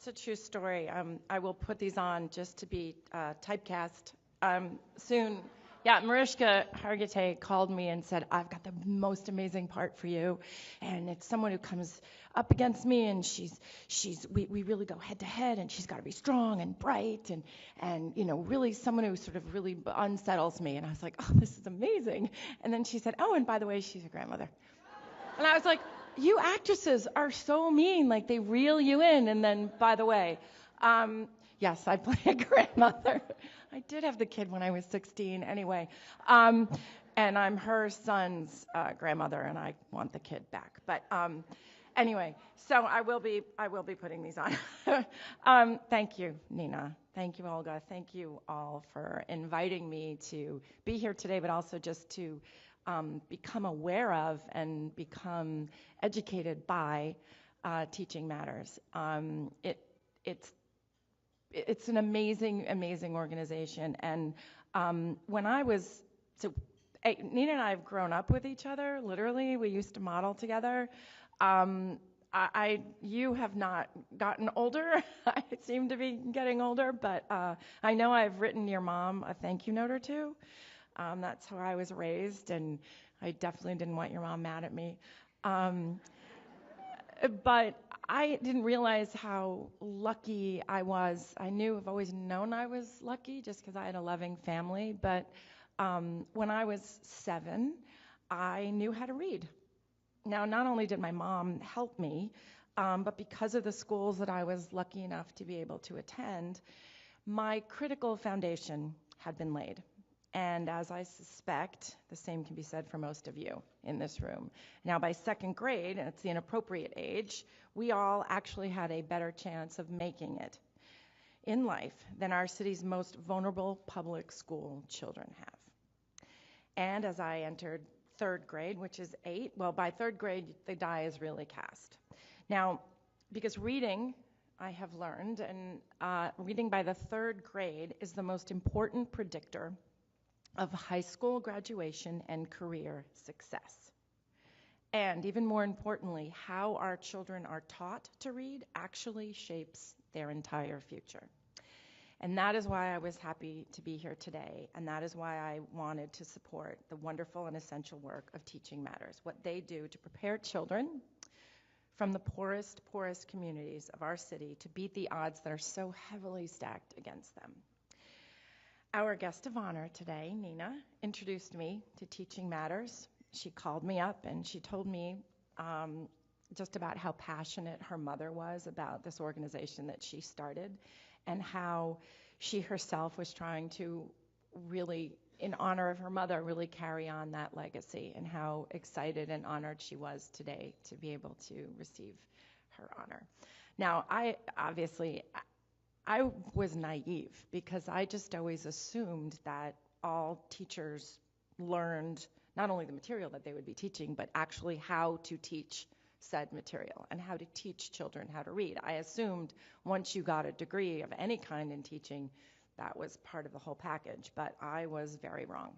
It's a true story. I will put these on just to be typecast soon. Yeah, Mariska Hargitay called me and said, I've got the most amazing part for you. And it's someone who comes up against me, and we really go head to head, and she's got to be strong and bright and really someone who sort of really unsettles me. And I was like, oh, this is amazing. And then she said, oh, and by the way, she's a grandmother. And I was like, you actresses are so mean, like they reel you in. And then, by the way, yes, I play a grandmother. I did have the kid when I was 16 anyway. And I'm her son's grandmother, and I want the kid back. But anyway, so I will be putting these on. Thank you, Nina. Thank you, Olga. Thank you all for inviting me to be here today, but also just to become aware of and become educated by Teaching Matters. It's an amazing organization. And when I was, Nina and I have grown up with each other, literally. We used to model together. You have not gotten older. I seem to be getting older, but I know I've written your mom a thank you note or two. That's how I was raised, and I definitely didn't want your mom mad at me. But I didn't realize how lucky I was. I've always known I was lucky just because I had a loving family. But when I was 7, I knew how to read. Now, not only did my mom help me, but because of the schools that I was lucky enough to be able to attend, my critical foundation had been laid. And as I suspect, the same can be said for most of you in this room. Now, by 2nd grade, and it's the inappropriate age, we all actually had a better chance of making it in life than our city's most vulnerable public school children have. And as I entered 3rd grade, which is 8, well, by 3rd grade, the die is really cast. Now, because reading, I have learned, and reading by the 3rd grade is the most important predictor of high school graduation and career success. And even more importantly, how our children are taught to read actually shapes their entire future. And that is why I was happy to be here today, and that is why I wanted to support the wonderful and essential work of Teaching Matters, what they do to prepare children from the poorest communities of our city to beat the odds that are so heavily stacked against them. Our guest of honor today, Nina, introduced me to Teaching Matters. She called me up and she told me just about how passionate her mother was about this organization that she started, and how she herself was trying to really, in honor of her mother, really carry on that legacy, and how excited and honored she was today to be able to receive her honor. Now, I was naive because I just always assumed that all teachers learned not only the material that they would be teaching, but actually how to teach said material and how to teach children how to read. I assumed once you got a degree of any kind in teaching, that was part of the whole package, but I was very wrong.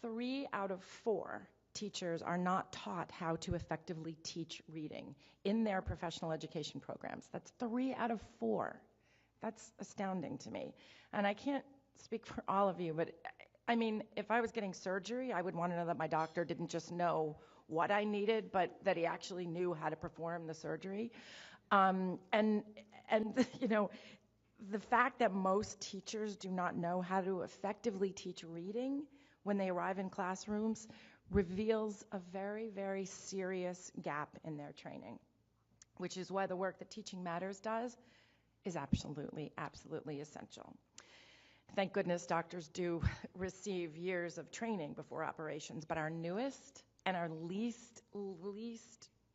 3 out of 4 teachers are not taught how to effectively teach reading in their professional education programs. That's 3 out of 4. That's astounding to me. And I can't speak for all of you, but I mean, if I was getting surgery, I would want to know that my doctor didn't just know what I needed, but that he actually knew how to perform the surgery. And the fact that most teachers do not know how to effectively teach reading when they arrive in classrooms reveals a very, very serious gap in their training, which is why the work that Teaching Matters does is absolutely essential. Thank goodness doctors do receive years of training before operations, but our newest and our least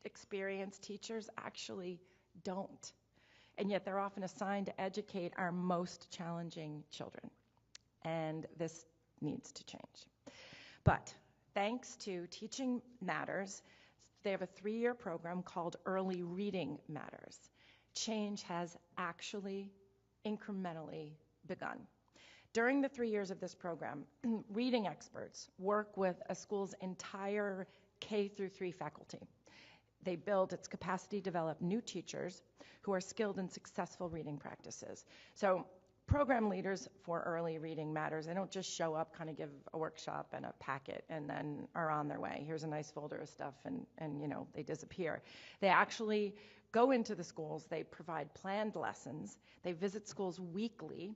experienced teachers actually don't. And yet they're often assigned to educate our most challenging children. And this needs to change. But thanks to Teaching Matters, they have a 3-year program called Early Reading Matters. Change has actually incrementally begun. During the 3 years of this program, reading experts work with a school's entire K through 3 faculty. They build its capacity to develop new teachers who are skilled in successful reading practices. So program leaders for Early Reading Matters, they don't just show up, kind of give a workshop and a packet and then are on their way. Here's a nice folder of stuff and they disappear. They actually go into the schools, they provide planned lessons, they visit schools weekly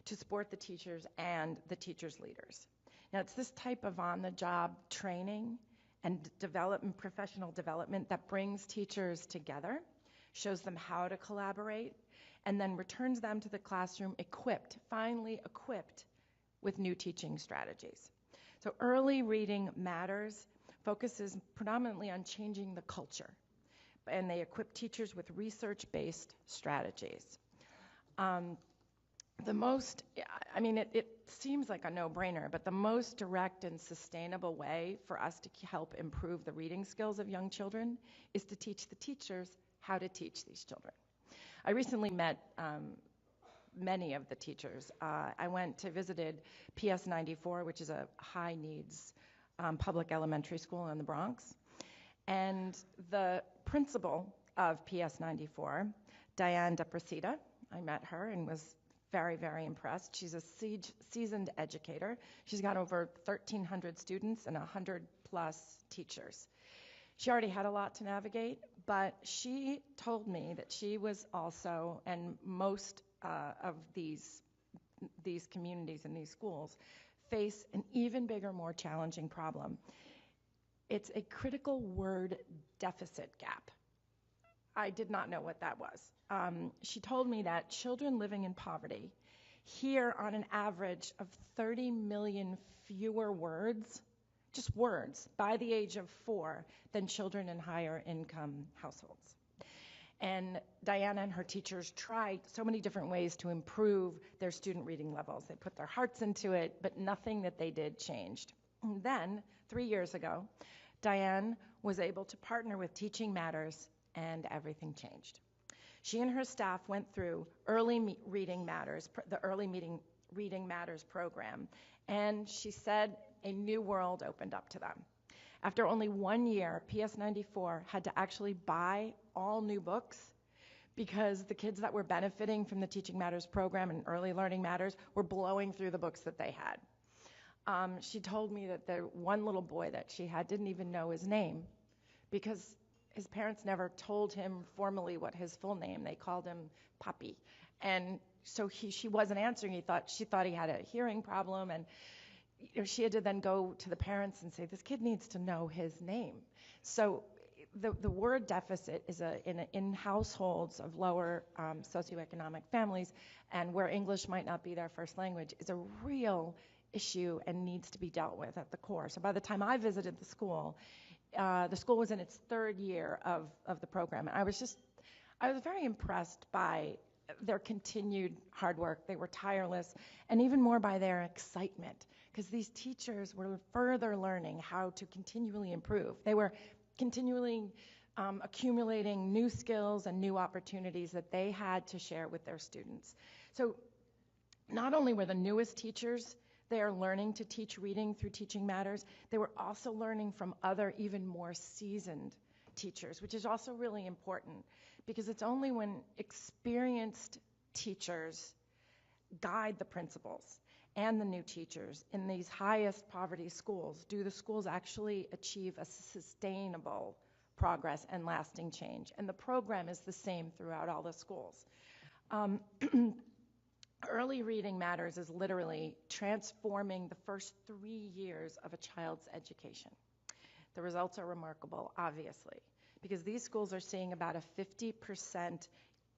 to support the teachers and the teachers' leaders. Now, it's this type of on-the-job training and professional development that brings teachers together, shows them how to collaborate, and then returns them to the classroom finally equipped with new teaching strategies. So Early Reading Matters focuses predominantly on changing the culture, and they equip teachers with research-based strategies. It seems like a no-brainer, but the most direct and sustainable way for us to help improve the reading skills of young children is to teach the teachers how to teach these children. I recently met many of the teachers. I visited PS 94, which is a high-needs public elementary school in the Bronx. And the principal of PS 94, Diane DePresita, I met her and was very, very impressed. She's a seasoned educator. She's got over 1,300 students and 100-plus teachers. She already had a lot to navigate, but she told me that she was also, and most of these communities and these schools face an even bigger, more challenging problem. It's a critical word deficit gap. I did not know what that was. She told me that children living in poverty hear on an average of 30 million fewer words, just words, by the age of 4 than children in higher income households. And Diana and her teachers tried so many different ways to improve their student reading levels. They put their hearts into it, but nothing that they did changed. And then, 3 years ago, Diane was able to partner with Teaching Matters, and everything changed. She and her staff went through Early Reading Matters, the Early Reading Matters program, and she said a new world opened up to them. After only 1 year, PS 94 had to actually buy all new books because the kids that were benefiting from the Teaching Matters program and Early Learning Matters were blowing through the books that they had. She told me that the one little boy that she had didn't even know his name because his parents never told him formally what his full name. They called him Papi. And so she wasn't answering. She thought he had a hearing problem, and she had to then go to the parents and say, this kid needs to know his name. So the word deficit is in households of lower socioeconomic families and where English might not be their first language is a real issue and needs to be dealt with at the core. So by the time I visited the school was in its 3rd year of the program. And I was very impressed by their continued hard work. They were tireless, and even more by their excitement, because these teachers were further learning how to continually improve. They were continually accumulating new skills and new opportunities that they had to share with their students. So not only were the newest teachers they are learning to teach reading through Teaching Matters, they were also learning from other, even more seasoned teachers, which is also really important because it's only when experienced teachers guide the principals and the new teachers in these highest poverty schools do the schools actually achieve a sustainable progress and lasting change. And the program is the same throughout all the schools. Early Reading Matters is literally transforming the first 3 years of a child's education. The results are remarkable, obviously, because these schools are seeing about a 50%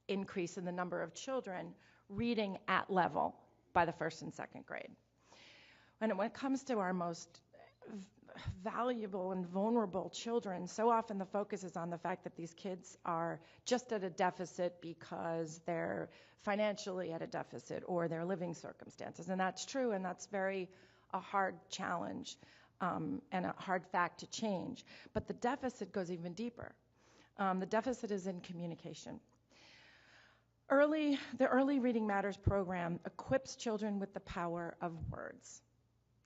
increase in the number of children reading at level by the 1st and 2nd grade. And when it comes to our most valuable and vulnerable children, so often the focus is on the fact that these kids are just at a deficit because they're financially at a deficit or their living circumstances. And that's true, and that's a hard challenge and a hard fact to change. But the deficit goes even deeper. The deficit is in communication. The Early Reading Matters program equips children with the power of words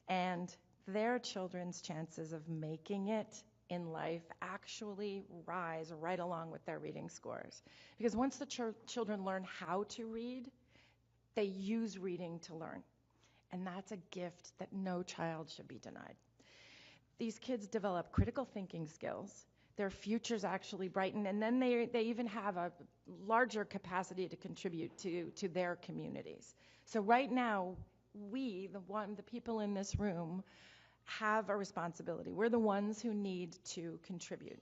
and their children's chances of making it in life actually rise right along with their reading scores. Because once the children learn how to read, they use reading to learn. And that's a gift that no child should be denied. These kids develop critical thinking skills. Their futures actually brighten, and then they even have a larger capacity to contribute to their communities. So right now, we, the people in this room, have a responsibility. We're the ones who need to contribute.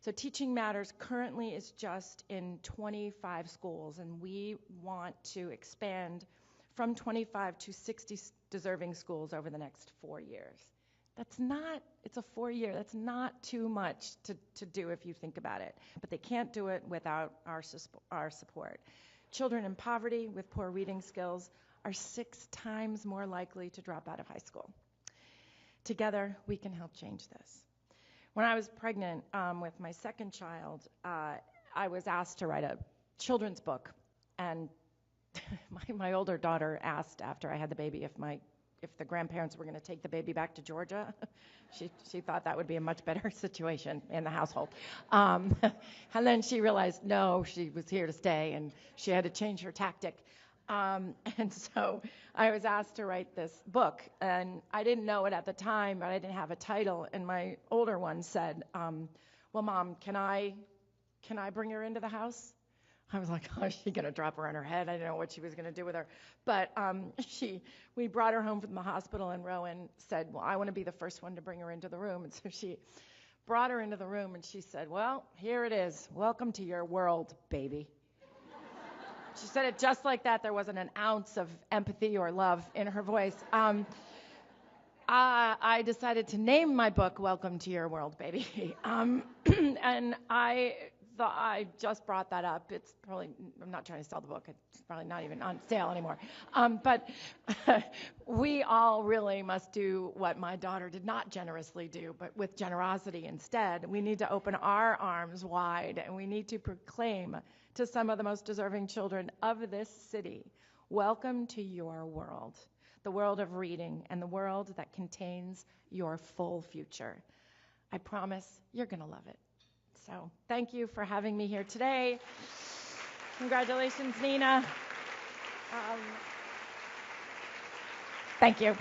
So Teaching Matters currently is just in 25 schools, and we want to expand from 25 to 60 deserving schools over the next 4 years. It's a 4-year, that's not too much to do if you think about it. But they can't do it without our support. Children in poverty with poor reading skills are 6 times more likely to drop out of high school. Together, we can help change this. When I was pregnant with my second child, I was asked to write a children's book. And my older daughter asked after I had the baby if the grandparents were going to take the baby back to Georgia. She thought that would be a much better situation in the household. And then she realized, no, she was here to stay, and she had to change her tactic. And so I was asked to write this book, and I didn't know it at the time, but I didn't have a title. And my older one said, well, Mom, can I bring her into the house? I was like, oh, is she going to drop her on her head? I didn't know what she was going to do with her. But we brought her home from the hospital, and Rowan said, well, I want to be the first one to bring her into the room. And so she brought her into the room, and she said, well, here it is. Welcome to your world, baby. She said it just like that. There wasn't an ounce of empathy or love in her voice. I decided to name my book Welcome to Your World, Baby. And I just brought that up. It's probably, I'm not trying to sell the book. It's probably not even on sale anymore. But we all really must do what my daughter did not generously do, but with generosity instead. We need to open our arms wide, and we need to proclaim to some of the most deserving children of this city, welcome to your world, the world of reading and the world that contains your full future. I promise you're going to love it. So thank you for having me here today. Congratulations, Nina. Thank you.